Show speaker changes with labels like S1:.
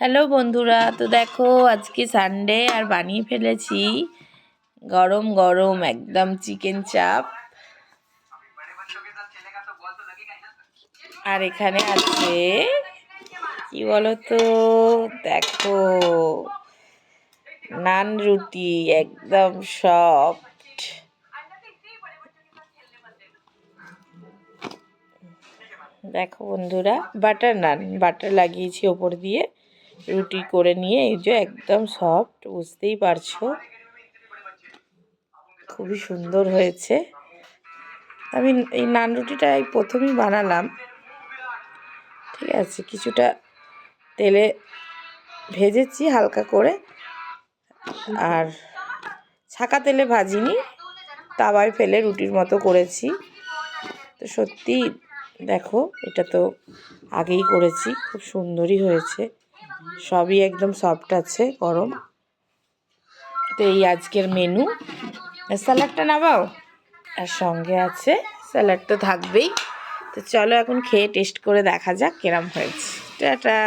S1: Hello বন্ধুরা, তো দেখো আজকে সানডে আর বানিয়ে ফেলেছি গরম গরম একদম চিকেন চাপ। আর এখানে আছে কি বলতো, দেখো নান রুটি একদম সফট। দেখো বন্ধুরা, বাটার নান, বাটার লাগিয়েছি ওপর দিয়ে, রুটি করে নিয়ে এই যে একদম সফট, বুঝতেই পারছো খুবই সুন্দর হয়েছে। আমি এই নান রুটিটা এই প্রথমেই বানালাম, ঠিক আছে, কিছুটা তেলে ভেজেছি হালকা করে, আর ছাকা তেলে ভাজিনি, তাওয়ায় ফেলে রুটির মতো করেছি। তো সত্যি দেখো, এটা তো আগেই করেছি, খুব সুন্দরই হয়েছে, সবই একদম সফট আছে, গরম। তো এই আজকের মেনু। স্যালাডটা নামাও, আর সঙ্গে আছে স্যালাড তো থাকবেই। তো চলো এখন খেয়ে টেস্ট করে দেখা যাক কেরম হয়েছে। টাটা।